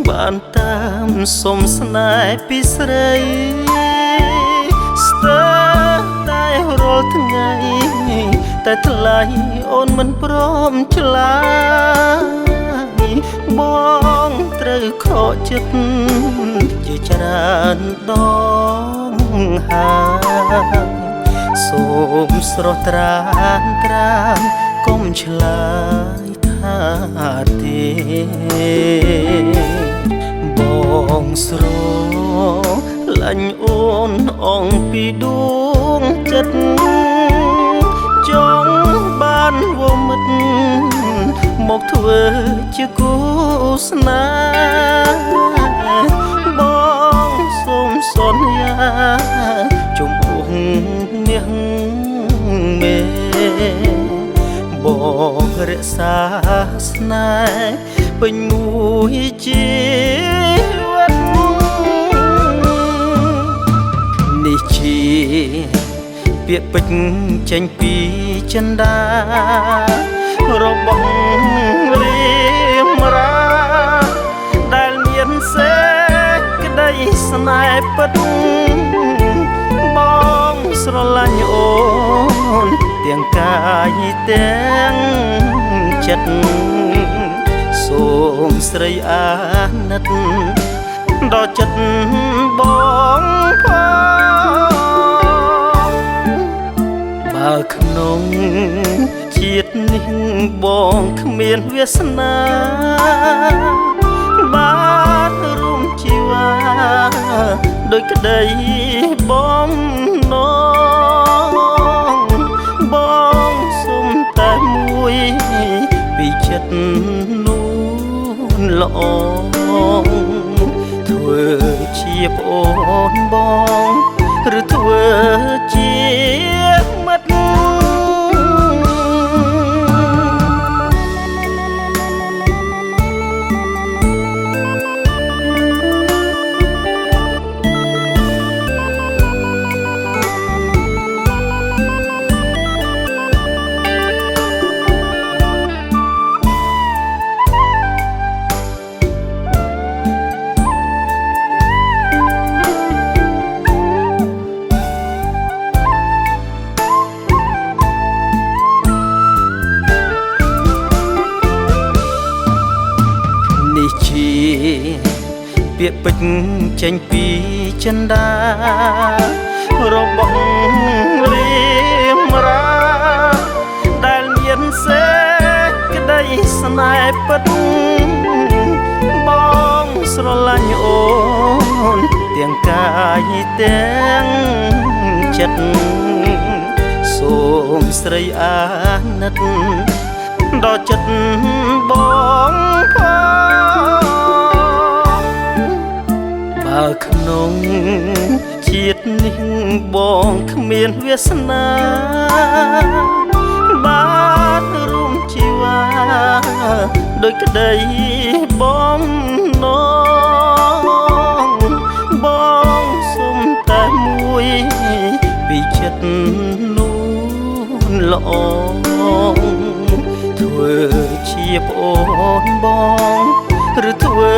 បានតាមសុំស្នេហ៍ពីស្រីស្ទើរតែរាល់ថ្ងៃតែថ្លៃអូនមិនព្រមឆ្លើយបងត្រូវខកចិត្តជាច្រើនដងហើយសូមស្រស់ត្រានកុំឆ្លើយថាទេបងស្រលាញ់អូនអងពីដួងចិត្តចង់បានវមិត្តមកធ្វើជាគូស្នេហ៍បងសូមសន្យាជំនួសមាសមេបងរក្សាស្នេហ៍ពេញមួយជីវិតនេះជាពាក្យពេចន៍ចេញពីចិន្តារបស់រៀមរាដែលមានសេចក្តីស្នេហ៍ពិតបងស្រឡាញ់អូនទាំងកាយទាំងចិត្តសូមស្រីអាណិតដល់ចិត្តបងផងបើក្នុងជាតិនេះបងគ្មានវាសនាបានរួមជីវ៉ាដោយក្តីបំណងបងសុំតែមួយពីចិត្តនោះល្អធ្វើជាប្អូនបងឬធ្វើជាមិត្តពាក្យពេចន៍ចេញពីចិន្តារបស់រៀមរាដែលមានសេចក្តីស្នេហ៍ពិតបងស្រឡាញ់អូនទាំងកាយទាំងចិត្តសូមស្រីអាណិតដល់ចិត្តបងផងបើក្នុងជាតិនេះបងគ្មានវាសនាបានរួមជីវ៉ាដោយក្តីបំណងបងសុំតែមួយពីចិត្តនោះល្អធ្វើជាប្អូនបងឬធ្វើ